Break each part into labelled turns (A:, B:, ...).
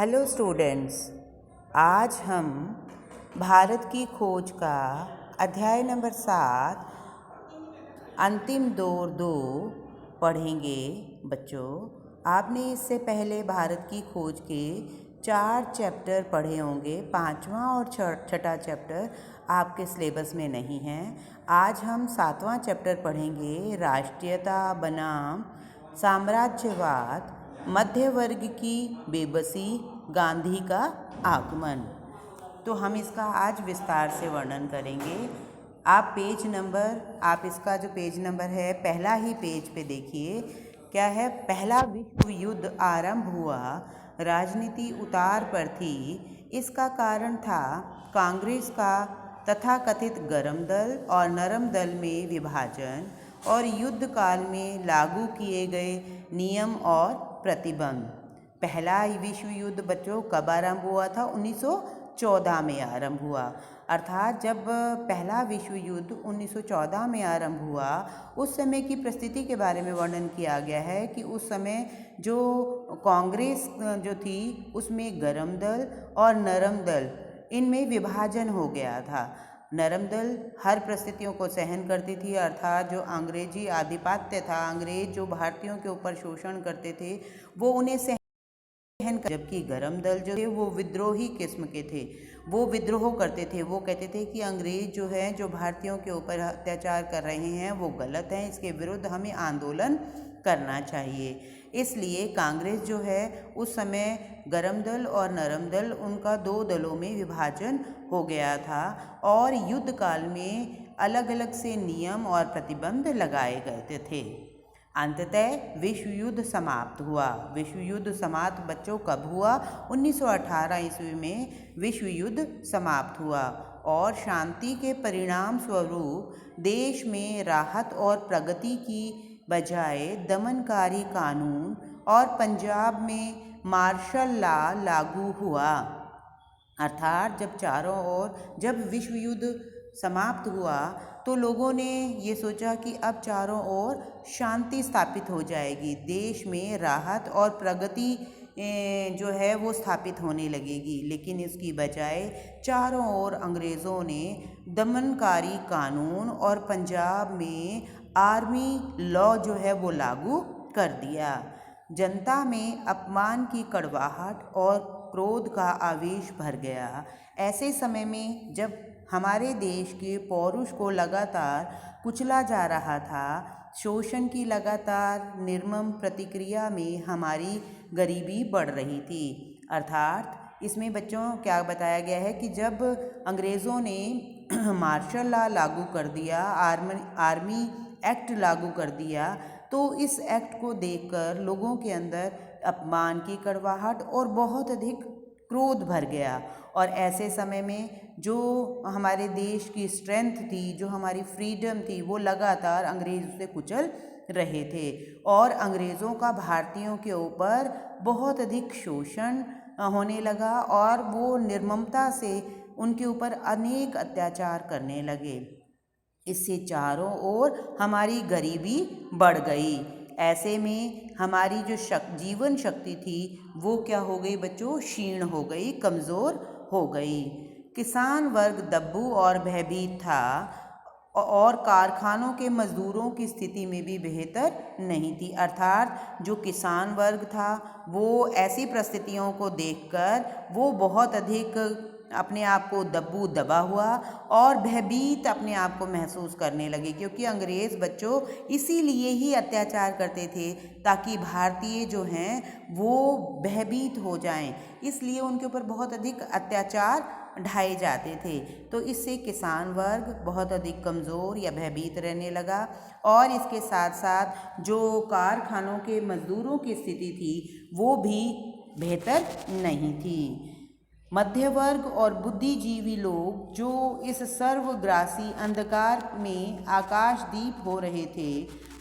A: Hello students, आज हम भारत की खोज का अध्याय नंबर 7 अंतिम दौर 2 पढ़ेंगे। बच्चों, आपने इससे पहले भारत की खोज के 4 चैप्टर पढ़े होंगे। 5वां और छठा चैप्टर आपके सिलेबस में नहीं है। आज हम 7वां चैप्टर पढ़ेंगे, राष्ट्रीयता बनाम साम्राज्यवाद, मध्य वर्ग की बेबसी, गांधी का आगमन। तो हम इसका आज विस्तार से वर्णन करेंगे। आप इसका जो पेज नंबर है, पहला ही पेज पे देखिए क्या है। पहला विश्व युद्ध आरंभ हुआ, राजनीति उतार पर थी। इसका कारण था कांग्रेस का तथाकथित गरम दल और नरम दल में विभाजन और युद्ध काल में लागू किए गए नियम और प्रतिबंध। पहला विश्व युद्ध बच्चों कब आरंभ हुआ था? 1914 में आरंभ हुआ। अर्थात जब पहला विश्व युद्ध 1914 में आरंभ हुआ, उस समय की परिस्थिति के बारे में वर्णन किया गया है कि उस समय जो कांग्रेस जो थी उसमें गरम दल और नरम दल, इनमें विभाजन हो गया था। नरम दल हर परिस्थितियों को सहन करती थी, अर्थात जो अंग्रेजी आधिपत्य था, अंग्रेज जो भारतीयों के ऊपर शोषण करते थे वो उन्हें सहन, जबकि गरम दल जो थे वो विद्रोही किस्म के थे। वो विद्रोह करते थे, वो कहते थे कि अंग्रेज जो है, जो भारतीयों के ऊपर अत्याचार कर रहे हैं वो गलत है, इसके विरुद्ध हमें आंदोलन करना चाहिए। इसलिए कांग्रेस जो है उस समय गरम दल और नरम दल, उनका 2 दलों में विभाजन हो गया था और युद्ध काल में अलग अलग से नियम और प्रतिबंध लगाए गए थे। अंततः विश्व युद्ध समाप्त हुआ। विश्व युद्ध समाप्त बच्चों कब हुआ? 1918 ईस्वी में विश्व युद्ध समाप्त हुआ और शांति के परिणाम स्वरूप देश में राहत और प्रगति की बजाय दमनकारी कानून और पंजाब में मार्शल लॉ लागू हुआ। अर्थात जब विश्व युद्ध समाप्त हुआ तो लोगों ने ये सोचा कि अब चारों ओर शांति स्थापित हो जाएगी, देश में राहत और प्रगति जो है वो स्थापित होने लगेगी। लेकिन इसकी बजाय चारों ओर अंग्रेज़ों ने दमनकारी कानून और पंजाब में आर्मी लॉ जो है वो लागू कर दिया। जनता में अपमान की कड़वाहट और क्रोध का आवेश भर गया। ऐसे समय में जब हमारे देश के पौरुष को लगातार कुचला जा रहा था, शोषण की लगातार निर्मम प्रतिक्रिया में हमारी गरीबी बढ़ रही थी। अर्थात इसमें बच्चों क्या बताया गया है कि जब अंग्रेज़ों ने मार्शल लॉ लागू कर दिया, आर्मी एक्ट लागू कर दिया, तो इस एक्ट को देखकर लोगों के अंदर अपमान की कड़वाहट और बहुत अधिक क्रोध भर गया। और ऐसे समय में जो हमारे देश की स्ट्रेंथ थी, जो हमारी फ्रीडम थी, वो लगातार अंग्रेज से कुचल रहे थे और अंग्रेज़ों का भारतीयों के ऊपर बहुत अधिक शोषण होने लगा और वो निर्ममता से उनके ऊपर अनेक अत्याचार करने लगे। इससे चारों ओर हमारी गरीबी बढ़ गई। ऐसे में हमारी जो जीवन शक्ति थी वो क्या हो गई बच्चों? क्षीण हो गई, कमज़ोर हो गई। किसान वर्ग दब्बू और भयभीत था और कारखानों के मज़दूरों की स्थिति में भी बेहतर नहीं थी। अर्थात जो किसान वर्ग था वो ऐसी परिस्थितियों को देखकर वो बहुत अधिक अपने आप को दब्बू दबा हुआ और भयभीत अपने आप को महसूस करने लगे, क्योंकि अंग्रेज़ बच्चों इसीलिए ही अत्याचार करते थे ताकि भारतीय जो हैं वो भयभीत हो जाएं, इसलिए उनके ऊपर बहुत अधिक अत्याचार ढाए जाते थे। तो इससे किसान वर्ग बहुत अधिक कमज़ोर या भयभीत रहने लगा और इसके साथ साथ जो कारखानों के मज़दूरों की स्थिति थी वो भी बेहतर नहीं थी। मध्य वर्ग और बुद्धिजीवी लोग जो इस सर्वग्रासी अंधकार में आकाशदीप हो रहे थे,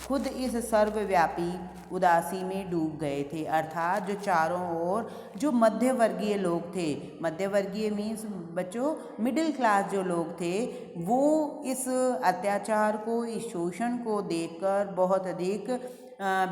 A: खुद इस सर्वव्यापी उदासी में डूब गए थे। अर्थात जो चारों ओर जो मध्यवर्गीय लोग थे, मध्यवर्गीय मीन्स बच्चों मिडिल क्लास जो लोग थे, वो इस अत्याचार को, इस शोषण को देखकर बहुत अधिक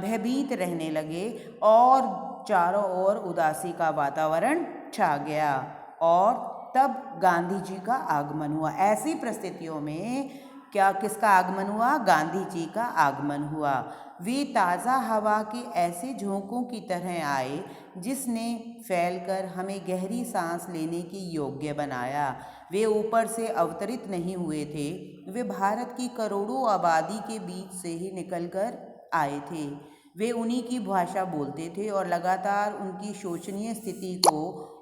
A: भयभीत रहने लगे और चारों ओर उदासी का वातावरण छा गया और तब गांधी जी का आगमन हुआ। ऐसी परिस्थितियों में किसका आगमन हुआ? गांधी जी का आगमन हुआ। वे ताज़ा हवा के ऐसे झोंकों की तरह आए जिसने फैलकर हमें गहरी सांस लेने की योग्य बनाया। वे ऊपर से अवतरित नहीं हुए थे, वे भारत की करोड़ों आबादी के बीच से ही निकलकर आए थे। वे उन्हीं की भाषा बोलते थे और लगातार उनकी शोचनीय स्थिति को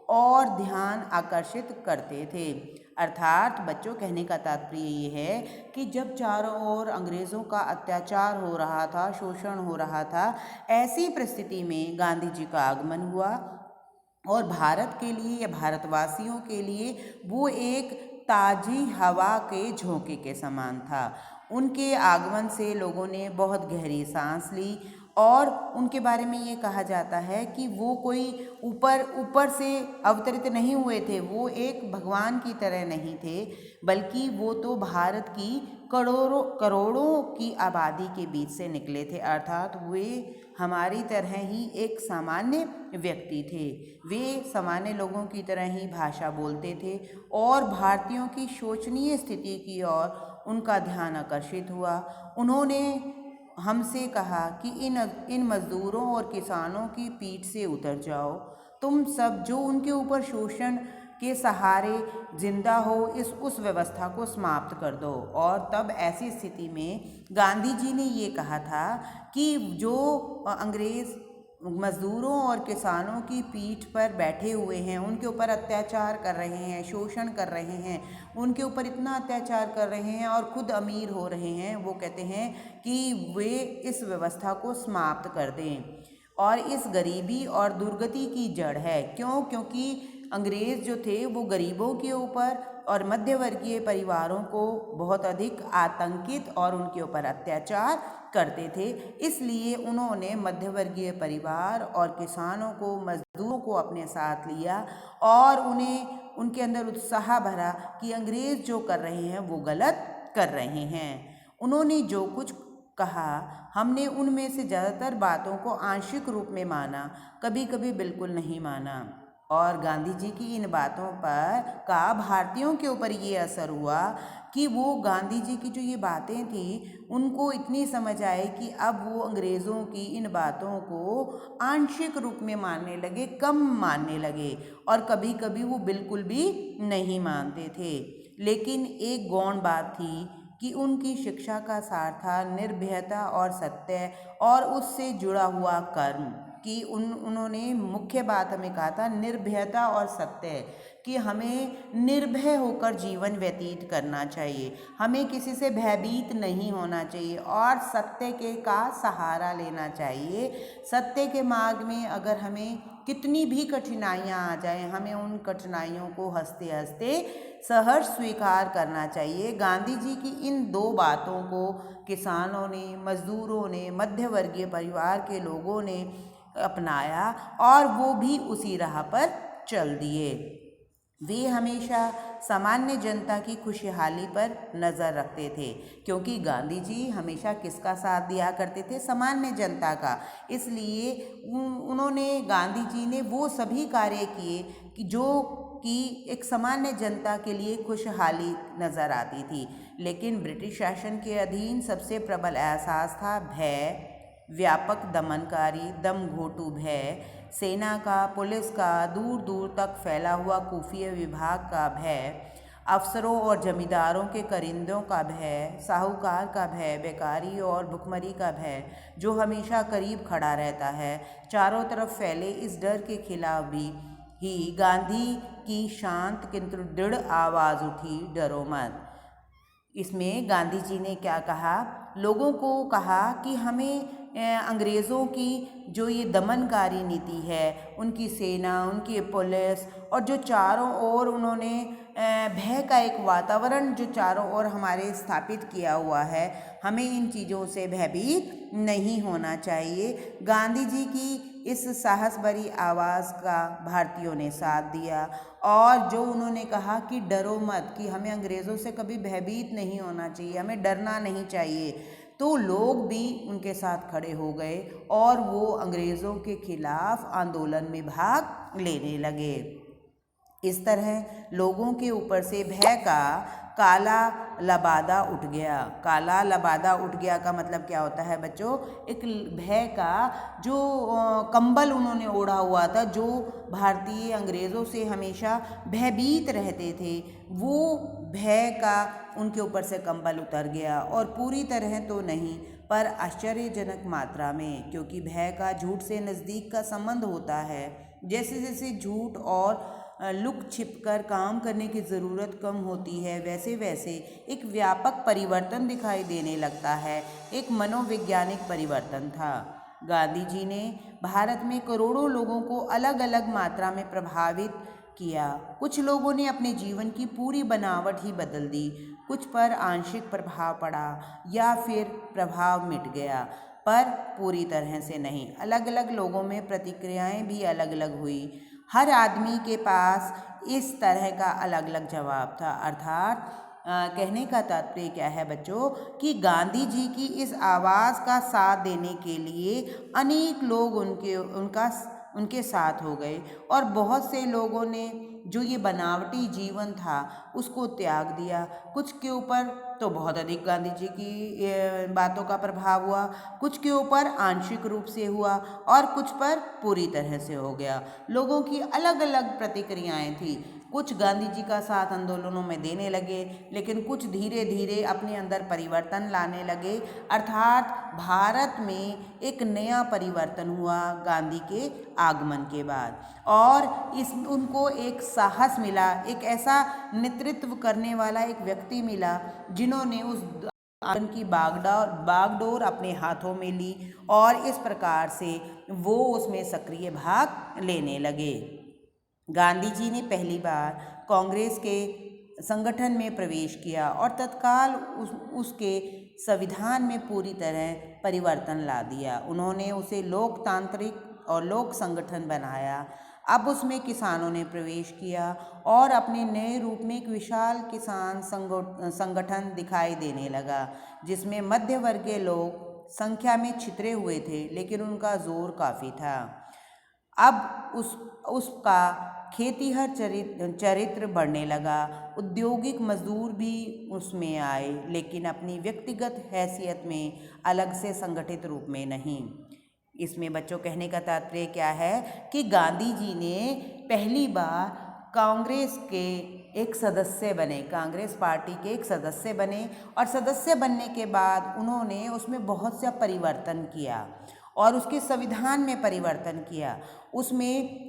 A: और ध्यान आकर्षित करते थे। अर्थात बच्चों, कहने का तात्पर्य ये है कि जब चारों ओर अंग्रेज़ों का अत्याचार हो रहा था, शोषण हो रहा था, ऐसी परिस्थिति में गांधी जी का आगमन हुआ और भारत के लिए या भारतवासियों के लिए वो एक ताज़ी हवा के झोंके के समान था। उनके आगमन से लोगों ने बहुत गहरी सांस ली और उनके बारे में ये कहा जाता है कि वो कोई ऊपर से अवतरित नहीं हुए थे, वो एक भगवान की तरह नहीं थे, बल्कि वो तो भारत की करोड़ों की आबादी के बीच से निकले थे। अर्थात वे हमारी तरह ही एक सामान्य व्यक्ति थे। वे सामान्य लोगों की तरह ही भाषा बोलते थे और भारतीयों की शोचनीय स्थिति की ओर उनका ध्यान आकर्षित हुआ। उन्होंने हमसे कहा कि इन मज़दूरों और किसानों की पीठ से उतर जाओ, तुम सब जो उनके ऊपर शोषण के सहारे जिंदा हो, उस व्यवस्था को समाप्त कर दो। और तब ऐसी स्थिति में गांधी जी ने ये कहा था कि जो अंग्रेज़ मज़दूरों और किसानों की पीठ पर बैठे हुए हैं, उनके ऊपर अत्याचार कर रहे हैं, शोषण कर रहे हैं, उनके ऊपर इतना अत्याचार कर रहे हैं और खुद अमीर हो रहे हैं, वो कहते हैं कि वे इस व्यवस्था को समाप्त कर दें और इस गरीबी और दुर्गति की जड़ है। क्योंकि अंग्रेज़ जो थे वो गरीबों के ऊपर और मध्यवर्गीय परिवारों को बहुत अधिक आतंकित और उनके ऊपर अत्याचार करते थे। इसलिए उन्होंने मध्यवर्गीय परिवार और किसानों को, मजदूरों को अपने साथ लिया और उन्हें उनके अंदर उत्साह भरा कि अंग्रेज़ जो कर रहे हैं वो गलत कर रहे हैं। उन्होंने जो कुछ कहा, हमने उनमें से ज़्यादातर बातों को आंशिक रूप में माना, कभी कभी बिल्कुल नहीं माना। और गांधी जी की इन बातों पर का भारतीयों के ऊपर ये असर हुआ कि वो गांधी जी की जो ये बातें थी उनको इतनी समझ आई कि अब वो अंग्रेज़ों की इन बातों को आंशिक रूप में मानने लगे, कम मानने लगे और कभी कभी वो बिल्कुल भी नहीं मानते थे। लेकिन एक गौण बात थी कि उनकी शिक्षा का सार था निर्भयता और सत्य और उससे जुड़ा हुआ कर्म। कि उन्होंने मुख्य बात हमें कहा था निर्भयता और सत्य, कि हमें निर्भय होकर जीवन व्यतीत करना चाहिए, हमें किसी से भयभीत नहीं होना चाहिए और सत्य का सहारा लेना चाहिए। सत्य के मार्ग में अगर हमें कितनी भी कठिनाइयाँ आ जाएं, हमें उन कठिनाइयों को हंसते हंसते सहर्ष स्वीकार करना चाहिए। गांधी जी की इन दो बातों को किसानों ने, मजदूरों ने, मध्यवर्गीय परिवार के लोगों ने अपनाया और वो भी उसी राह पर चल दिए। वे हमेशा सामान्य जनता की खुशहाली पर नज़र रखते थे, क्योंकि गांधी जी हमेशा किसका साथ दिया करते थे? सामान्य जनता का। इसलिए उन्होंने, गांधी जी ने वो सभी कार्य किए कि जो कि एक सामान्य जनता के लिए खुशहाली नज़र आती थी। लेकिन ब्रिटिश शासन के अधीन सबसे प्रबल एहसास था भय, व्यापक दमनकारी दमघोटू भय, सेना का, पुलिस का, दूर दूर तक फैला हुआ खुफिया विभाग का भय, अफसरों और जमींदारों के करिंदों का भय, साहूकार का भय, बेकारी और भुखमरी का भय जो हमेशा करीब खड़ा रहता है। चारों तरफ फैले इस डर के खिलाफ भी ही गांधी की शांत किंतु दृढ़ आवाज़ उठी, डरो मत। इसमें गांधी जी ने क्या कहा? लोगों को कहा कि हमें अंग्रेज़ों की जो ये दमनकारी नीति है, उनकी सेना, उनकी पुलिस और जो चारों ओर उन्होंने भय का एक वातावरण जो चारों ओर हमारे स्थापित किया हुआ है, हमें इन चीज़ों से भयभीत नहीं होना चाहिए। गांधी जी की इस साहस भरी आवाज़ का भारतीयों ने साथ दिया और जो उन्होंने कहा कि डरो मत, कि हमें अंग्रेज़ों से कभी भयभीत नहीं होना चाहिए, हमें डरना नहीं चाहिए, तो लोग भी उनके साथ खड़े हो गए और वो अंग्रेज़ों के खिलाफ आंदोलन में भाग लेने लगे। इस तरह लोगों के ऊपर से भय का काला लबादा उठ गया। काला लबादा उठ गया का मतलब क्या होता है बच्चों? एक भय का जो कंबल उन्होंने ओढ़ा हुआ था, जो भारतीय अंग्रेज़ों से हमेशा भयभीत रहते थे, वो भय का उनके ऊपर से कंबल उतर गया। और पूरी तरह तो नहीं, पर आश्चर्यजनक मात्रा में, क्योंकि भय का झूठ से नज़दीक का संबंध होता है। जैसे जैसे झूठ और लुक छिप कर काम करने की ज़रूरत कम होती है, वैसे वैसे एक व्यापक परिवर्तन दिखाई देने लगता है। एक मनोवैज्ञानिक परिवर्तन था। गांधी जी ने भारत में करोड़ों लोगों को अलग अलग मात्रा में प्रभावित किया। कुछ लोगों ने अपने जीवन की पूरी बनावट ही बदल दी, कुछ पर आंशिक प्रभाव पड़ा या फिर प्रभाव मिट गया, पर पूरी तरह से नहीं। अलग अलग लोगों में प्रतिक्रियाएं भी अलग अलग हुई। हर आदमी के पास इस तरह का अलग अलग जवाब था। अर्थात कहने का तात्पर्य क्या है बच्चों, कि गांधी जी की इस आवाज़ का साथ देने के लिए अनेक लोग उनके साथ हो गए, और बहुत से लोगों ने जो ये बनावटी जीवन था उसको त्याग दिया। कुछ के ऊपर तो बहुत अधिक गांधी जी की बातों का प्रभाव हुआ, कुछ के ऊपर आंशिक रूप से हुआ, और कुछ पर पूरी तरह से हो गया। लोगों की अलग अलग प्रतिक्रियाएं थी। कुछ गांधी जी का साथ आंदोलनों में देने लगे, लेकिन कुछ धीरे धीरे अपने अंदर परिवर्तन लाने लगे। अर्थात भारत में एक नया परिवर्तन हुआ गांधी के आगमन के बाद, और उनको एक साहस मिला, एक ऐसा नेतृत्व करने वाला एक व्यक्ति मिला जिन्होंने उस आंदोलन की बागडोर अपने हाथों में ली, और इस प्रकार से वो उसमें सक्रिय भाग लेने लगे। गांधी जी ने पहली बार कांग्रेस के संगठन में प्रवेश किया और तत्काल उसके संविधान में पूरी तरह परिवर्तन ला दिया। उन्होंने उसे लोकतांत्रिक और लोक संगठन बनाया। अब उसमें किसानों ने प्रवेश किया और अपने नए रूप में एक विशाल किसान संगठन दिखाई देने लगा, जिसमें मध्य वर्गीय लोग संख्या में छितरे हुए थे, लेकिन उनका जोर काफ़ी था। अब उसका खेतीहर चरित्र बढ़ने लगा। औद्योगिक मजदूर भी उसमें आए, लेकिन अपनी व्यक्तिगत हैसियत में, अलग से संगठित रूप में नहीं। इसमें बच्चों कहने का तात्पर्य क्या है कि गांधी जी ने पहली बार कांग्रेस के एक सदस्य बने, कांग्रेस पार्टी के एक सदस्य बने, और सदस्य बनने के बाद उन्होंने उसमें बहुत सा परिवर्तन किया और उसके संविधान में परिवर्तन किया। उसमें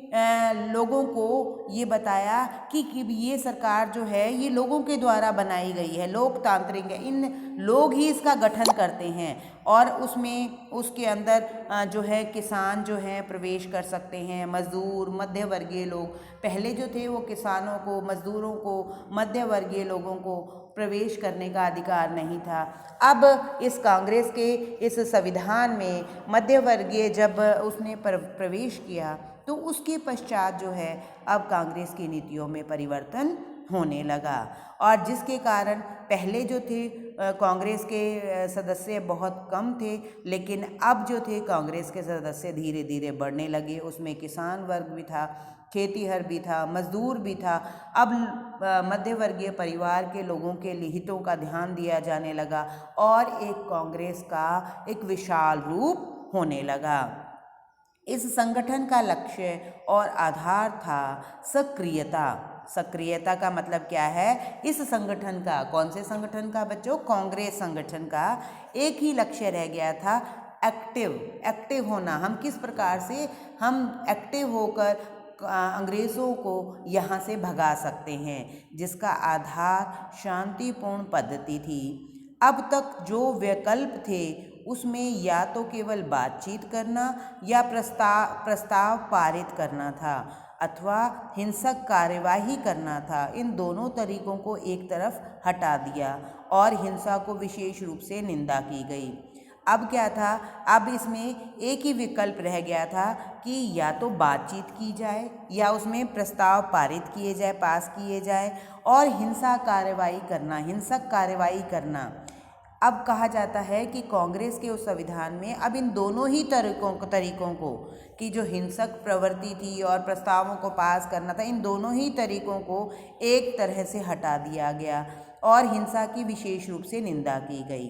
A: लोगों को ये बताया कि ये सरकार जो है ये लोगों के द्वारा बनाई गई है, लोकतांत्रिक है, इन लोग ही इसका गठन करते हैं, और उसमें उसके अंदर जो है किसान जो हैं प्रवेश कर सकते हैं, मजदूर, मध्य वर्गीय लोग। पहले जो थे वो किसानों को, मजदूरों को, मध्य वर्गीय लोगों को प्रवेश करने का अधिकार नहीं था। अब इस कांग्रेस के इस संविधान में मध्य वर्गीय जब उसने प्रवेश किया, तो उसके पश्चात जो है अब कांग्रेस की नीतियों में परिवर्तन होने लगा, और जिसके कारण पहले जो थे कांग्रेस के सदस्य बहुत कम थे, लेकिन अब जो थे कांग्रेस के सदस्य धीरे धीरे बढ़ने लगे। उसमें किसान वर्ग भी था, खेतीहर भी था, मजदूर भी था। अब मध्य वर्गीय परिवार के लोगों के हितों का ध्यान दिया जाने लगा, और एक कांग्रेस का एक विशाल रूप होने लगा। इस संगठन का लक्ष्य और आधार था सक्रियता। सक्रियता का मतलब क्या है? इस संगठन का, कौन से संगठन का बच्चों? कांग्रेस संगठन का एक ही लक्ष्य रह गया था, एक्टिव होना। हम किस प्रकार से हम एक्टिव होकर अंग्रेज़ों को यहाँ से भगा सकते हैं, जिसका आधार शांतिपूर्ण पद्धति थी। अब तक जो विकल्प थे उसमें या तो केवल बातचीत करना या प्रस्ताव पारित करना था, अथवा हिंसक कार्यवाही करना था। इन दोनों तरीकों को एक तरफ हटा दिया और हिंसा को विशेष रूप से निंदा की गई। अब क्या था? अब इसमें एक ही विकल्प रह गया था कि या तो बातचीत की जाए या उसमें प्रस्ताव पारित किए जाए, पास किए जाए, और हिंसक कार्रवाई करना। अब कहा जाता है कि कांग्रेस के उस संविधान में अब इन दोनों ही तरीकों को कि जो हिंसक प्रवृत्ति थी और प्रस्तावों को पास करना था, इन दोनों ही तरीकों को एक तरह से हटा दिया गया और हिंसा की विशेष रूप से निंदा की गई,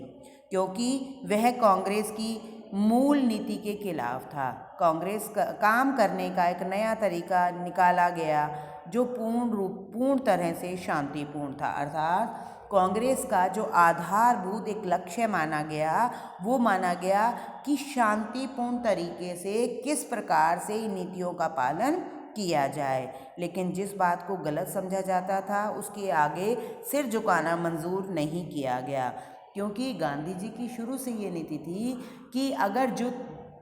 A: क्योंकि वह कांग्रेस की मूल नीति के खिलाफ था। कांग्रेस का काम करने का एक नया तरीका निकाला गया जो पूर्ण तरह से शांतिपूर्ण था। अर्थात कांग्रेस का जो आधारभूत एक लक्ष्य माना गया, वो माना गया कि शांतिपूर्ण तरीके से किस प्रकार से इन नीतियों का पालन किया जाए। लेकिन जिस बात को गलत समझा जाता था उसके आगे सिर झुकाना मंजूर नहीं किया गया, क्योंकि गांधी जी की शुरू से ये नीति थी कि अगर जो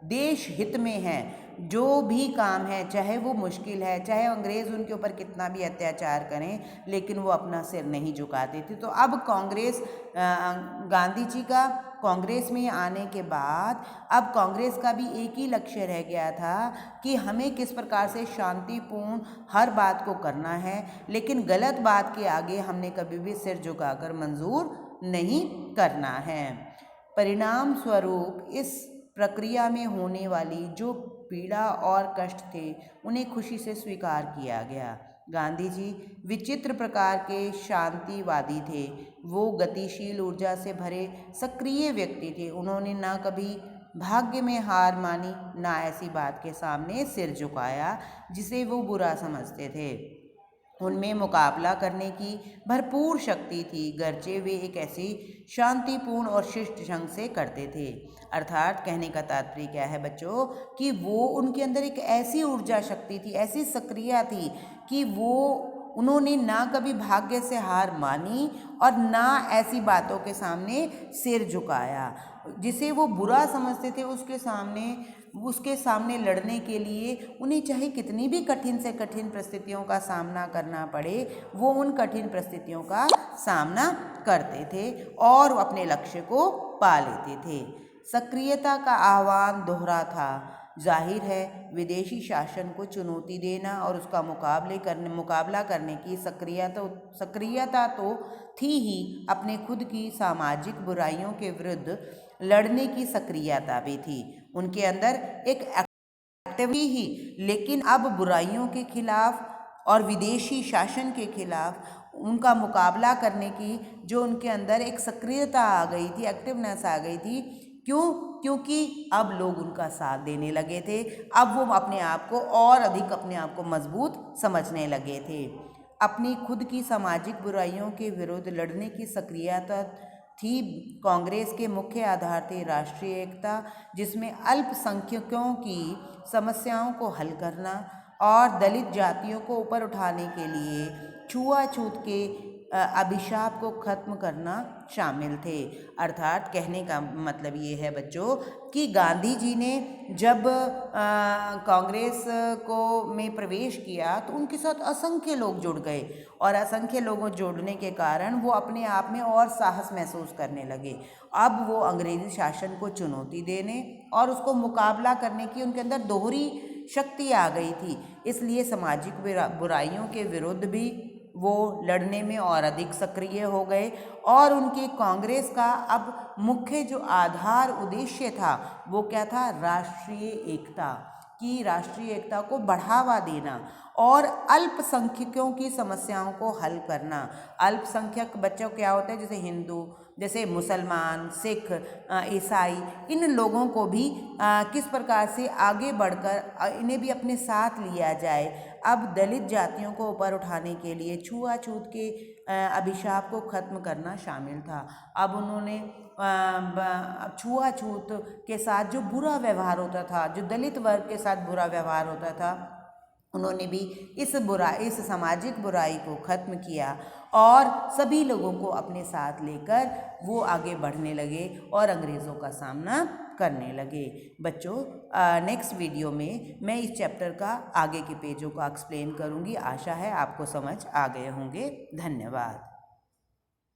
A: देश हित में है, जो भी काम है, चाहे वो मुश्किल है, चाहे अंग्रेज़ उनके ऊपर कितना भी अत्याचार करें, लेकिन वो अपना सिर नहीं झुकाते थे। तो अब कांग्रेस, गांधी जी का कांग्रेस में आने के बाद अब कांग्रेस का भी एक ही लक्ष्य रह गया था कि हमें किस प्रकार से शांतिपूर्ण हर बात को करना है, लेकिन गलत बात के आगे हमने कभी भी सिर झुकाकर मंजूर नहीं करना है। परिणाम स्वरूप इस प्रक्रिया में होने वाली जो पीड़ा और कष्ट थे उन्हें खुशी से स्वीकार किया गया। गांधी जी विचित्र प्रकार के शांतिवादी थे। वो गतिशील ऊर्जा से भरे सक्रिय व्यक्ति थे। उन्होंने ना कभी भाग्य में हार मानी, ना ऐसी बात के सामने सिर झुकाया जिसे वो बुरा समझते थे। उनमें मुकाबला करने की भरपूर शक्ति थी, गर्चे वे एक ऐसी शांतिपूर्ण और शिष्ट ढंग से करते थे। अर्थात कहने का तात्पर्य क्या है बच्चों, कि वो उनके अंदर एक ऐसी ऊर्जा शक्ति थी, ऐसी सक्रियता थी कि उन्होंने ना कभी भाग्य से हार मानी और ना ऐसी बातों के सामने सिर झुकाया। जिसे वो बुरा समझते थे उसके सामने लड़ने के लिए उन्हें चाहे कितनी भी कठिन से कठिन परिस्थितियों का सामना करना पड़े, वो उन कठिन परिस्थितियों का सामना करते थे और अपने लक्ष्य को पा लेते थे। सक्रियता का आह्वान दोहरा था। जाहिर है विदेशी शासन को चुनौती देना और उसका मुकाबला करने की सक्रियता तो थी ही, अपने खुद की सामाजिक बुराइयों के विरुद्ध लड़ने की सक्रियता भी थी उनके अंदर, एक एक्टिविटी ही। लेकिन अब बुराइयों के खिलाफ और विदेशी शासन के खिलाफ उनका मुकाबला करने की जो उनके अंदर एक सक्रियता आ गई थी, एक्टिवनेस आ गई थी। क्योंकि अब लोग उनका साथ देने लगे थे। अब वो अपने आप को और अधिक अपने आप को मजबूत समझने लगे थे। अपनी खुद की सामाजिक बुराइयों के विरुद्ध लड़ने की सक्रियता थी। कांग्रेस के मुख्य आधार थे राष्ट्रीय एकता, जिसमें अल्पसंख्यकों की समस्याओं को हल करना और दलित जातियों को ऊपर उठाने के लिए छुआछूत के अभिशाप को खत्म करना शामिल थे। अर्थात कहने का मतलब ये है बच्चों कि गांधी जी ने जब कांग्रेस में प्रवेश किया तो उनके साथ असंख्य लोग जुड़ गए और असंख्य लोगों जुड़ने के कारण वो अपने आप में और साहस महसूस करने लगे। अब वो अंग्रेजी शासन को चुनौती देने और उसको मुकाबला करने की उनके अंदर दोहरी शक्ति आ गई थी। इसलिए सामाजिक बुराइयों के विरुद्ध भी वो लड़ने में और अधिक सक्रिय हो गए और उनके कांग्रेस का अब मुख्य जो आधार उद्देश्य था वो क्या था, राष्ट्रीय एकता की, राष्ट्रीय एकता को बढ़ावा देना और अल्पसंख्यकों की समस्याओं को हल करना। अल्पसंख्यक बच्चों क्या होते हैं, जैसे हिंदू, जैसे मुसलमान, सिख, ईसाई, इन लोगों को भी किस प्रकार से आगे बढ़कर इन्हें भी अपने साथ लिया जाए। अब दलित जातियों को ऊपर उठाने के लिए छुआछूत के अभिशाप को खत्म करना शामिल था। अब उन्होंने छुआछूत के साथ जो बुरा व्यवहार होता था, जो दलित वर्ग के साथ बुरा व्यवहार होता था, उन्होंने भी इस सामाजिक बुराई को खत्म किया और सभी लोगों को अपने साथ लेकर वो आगे बढ़ने लगे और अंग्रेज़ों का सामना करने लगे। बच्चों, नेक्स्ट वीडियो में मैं इस चैप्टर का आगे के पेजों को एक्सप्लेन करूँगी। आशा है आपको समझ आ गए होंगे। धन्यवाद।